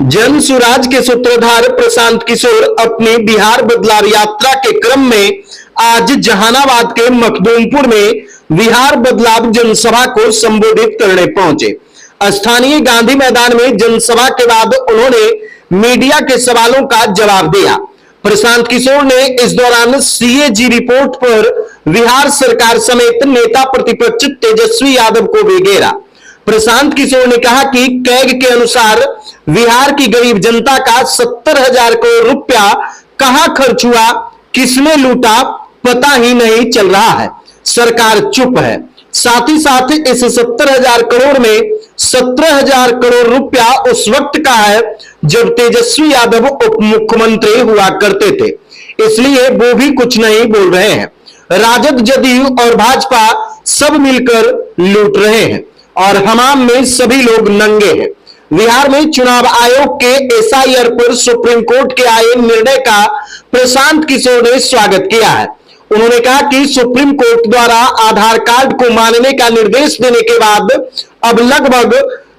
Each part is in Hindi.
जन सुराज के सूत्रधार प्रशांत किशोर अपनी बिहार बदलाव यात्रा के क्रम में आज जहानाबाद के मखदूमपुर में बिहार बदलाव जनसभा को संबोधित करने पहुंचे। स्थानीय गांधी मैदान में जनसभा के बाद उन्होंने मीडिया के सवालों का जवाब दिया। प्रशांत किशोर ने इस दौरान सीएजी रिपोर्ट पर बिहार सरकार समेत नेता प्रतिपक्ष तेजस्वी यादव को भी घेरा। प्रशांत किशोर ने कहा कि कैग के अनुसार बिहार की गरीब जनता का 70,000 करोड़ रुपया कहां खर्च हुआ, किसने लूटा, पता ही नहीं चल रहा है। सरकार चुप है। साथ ही साथ इस 70,000 करोड़ में 17,000 करोड़ रुपया उस वक्त का है जब तेजस्वी यादव उप मुख्यमंत्री हुआ करते थे, इसलिए वो भी कुछ नहीं बोल रहे हैं। राजद, जदयू और भाजपा सब मिलकर लूट रहे हैं और हमाम में सभी लोग नंगे हैं। बिहार में चुनाव आयोग के एसआईआर पर सुप्रीम कोर्ट के आए निर्णय का प्रशांत किशोर ने स्वागत किया है। उन्होंने कहा कि सुप्रीम कोर्ट द्वारा आधार कार्ड को मानने का निर्देश देने के बाद अब लगभग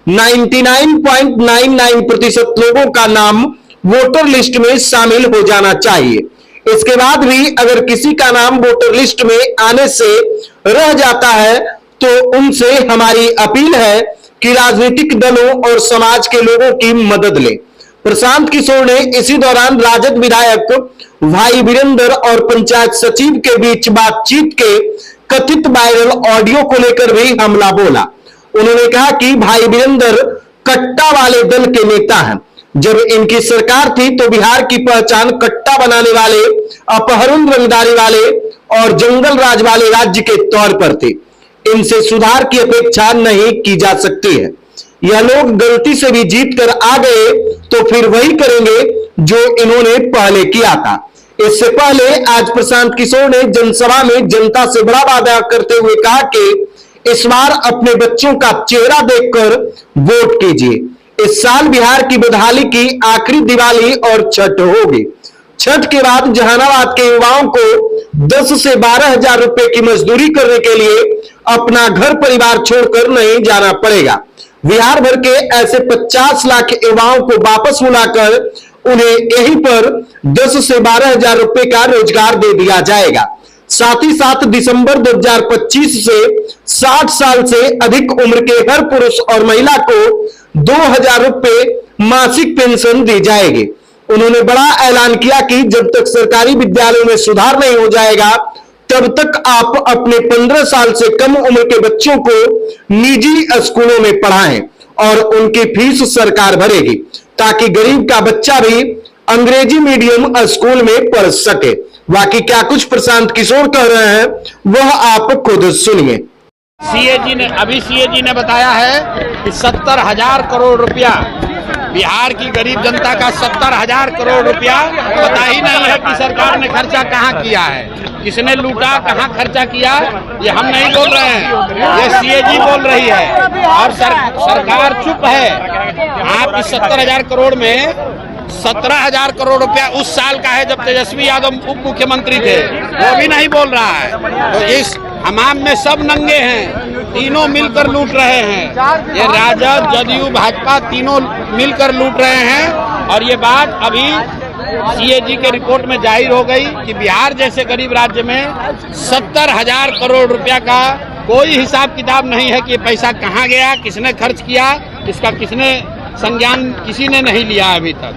99.99% लोगों का नाम वोटर लिस्ट में शामिल हो जाना चाहिए। इसके बाद भी अगर किसी का नाम वोटर लिस्ट में आने से रह जाता है तो उनसे हमारी अपील है कि राजनीतिक दलों और समाज के लोगों की मदद लें। प्रशांत किशोर ने इसी दौरान राजद विधायक भाई वीरेंद्र और पंचायत सचिव के बीच बातचीत के कथित वायरल ऑडियो को लेकर भी हमला बोला। उन्होंने कहा कि भाई वीरेंद्र कट्टा वाले दल के नेता हैं। जब इनकी सरकार थी तो बिहार की पहचान कट्टा बनाने वाले, अपहरण, रंगदारी वाले और जंगल राज वाले राज्य के तौर पर थी। इनसे सुधार की अपेक्षा नहीं की जा सकती है। यह लोग गलती से भी जीत कर आ गए तो फिर वही करेंगे जो इन्होंने पहले किया था। इससे पहले आज प्रशांत किशोर ने जनसभा में जनता से बड़ा वादा करते हुए कहा कि इस बार अपने बच्चों का चेहरा देखकर वोट कीजिए। इस साल बिहार की बदहाली की आखिरी दिवाली और छठ होगी। छठ के बाद जहानाबाद के युवाओं को 10 से 12,000 रुपए की मजदूरी करने के लिए अपना घर परिवार छोड़कर नहीं जाना पड़ेगा। बिहार भर के ऐसे 50 लाख युवाओं को वापस बुलाकर उन्हें यहीं पर 10 से 12,000 रुपए का रोजगार दे दिया जाएगा। साथ ही साथ दिसंबर 2025 से 60 साल से अधिक उम्र के हर पुरुष और महिला को 2,000 रुपए मासिक पेंशन दी जाएगी। उन्होंने बड़ा ऐलान किया कि जब तक सरकारी विद्यालयों में सुधार नहीं हो जाएगा तब तक आप अपने 15 साल से कम उम्र के बच्चों को निजी स्कूलों में पढ़ाएं और उनकी फीस सरकार भरेगी ताकि गरीब का बच्चा भी अंग्रेजी मीडियम स्कूल में पढ़ सके। बाकी क्या कुछ प्रशांत किशोर कह रहे हैं वह आप खुद सुनिए। सीएजी ने बताया है कि 70,000 करोड़ रुपया बिहार की गरीब जनता का 70,000 करोड़ रुपया पता ही नहीं है कि सरकार ने खर्चा कहाँ किया है, किसने लूटा, कहाँ खर्चा किया, ये हम नहीं बोल रहे हैं, ये सीएजी बोल रही है और सरकार चुप है। आप इस 70,000 करोड़ में 17,000 करोड़ रुपया उस साल का है जब तेजस्वी यादव उप मुख्यमंत्री थे, वो भी नहीं बोल रहा है। तो इस हमाम में सब नंगे हैं, तीनों मिलकर लूट रहे हैं। ये राजद, जदयू, भाजपा तीनों मिलकर लूट रहे हैं और ये बात अभी सीएजी के रिपोर्ट में जाहिर हो गई कि बिहार जैसे गरीब राज्य में 70,000 करोड़ रुपया का कोई हिसाब किताब नहीं है कि ये पैसा कहाँ गया, किसने खर्च किया, इसका किसने संज्ञान किसी ने नहीं लिया अभी तक।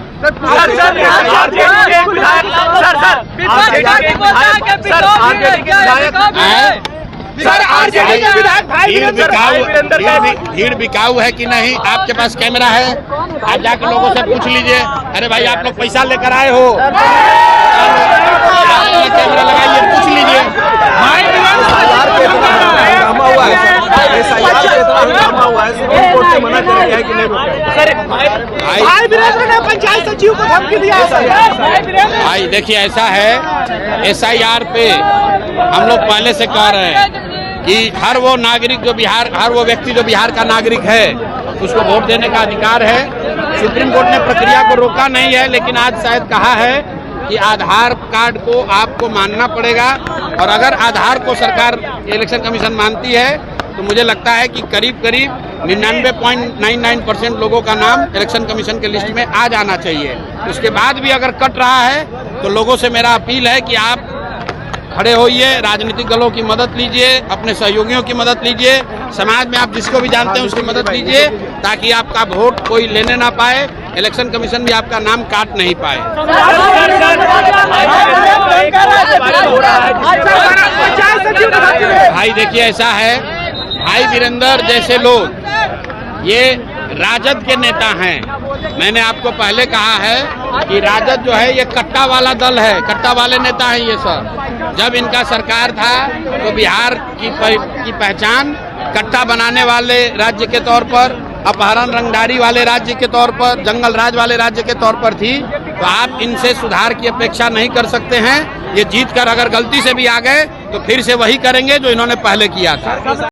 भीड़ बिकाऊ है कि नहीं, आपके पास कैमरा है, आप जाकर लोगों से पूछ लीजिए। अरे भाई आप लोग पैसा लेकर आए हो, कैमरा लगाइए, पूछ लीजिए। पंचायत सचिव को धमकी दिया भाई देखिए ऐसा है, एसआईआर पे हम लोग पहले से कह रहे हैं कि हर वो नागरिक जो हर वो व्यक्ति जो बिहार का नागरिक है उसको वोट देने का अधिकार है। सुप्रीम कोर्ट ने प्रक्रिया को रोका नहीं है, लेकिन आज शायद कहा है कि आधार कार्ड को आपको मानना पड़ेगा और अगर आधार को सरकार इलेक्शन कमीशन मानती है तो मुझे लगता है कि करीब करीब 99.99% लोगों का नाम इलेक्शन कमीशन के लिस्ट में आ जाना चाहिए। उसके बाद भी अगर कट रहा है तो लोगों से मेरा अपील है कि आप खड़े होइए, राजनीतिक दलों की मदद लीजिए, अपने सहयोगियों की मदद लीजिए, समाज में आप जिसको भी जानते हैं उसकी मदद लीजिए, ताकि आपका वोट कोई लेने ना पाए, इलेक्शन कमीशन भी आपका नाम काट नहीं पाए। भाई देखिए, ऐसा है, भाई वीरेंद्र जैसे लोग ये राजद के नेता हैं। मैंने आपको पहले कहा है कि राजद जो है ये कट्टा वाला दल है, कट्टा वाले नेता हैं ये सब। जब इनका सरकार था तो बिहार की पहचान कट्टा बनाने वाले राज्य के तौर पर, अपहरण रंगदारी वाले राज्य के तौर पर, जंगल राज वाले राज्य के तौर पर थी। तो आप इनसे सुधार की अपेक्षा नहीं कर सकते हैं। ये जीत कर अगर गलती से भी आ गए तो फिर से वही करेंगे जो इन्होंने पहले किया था।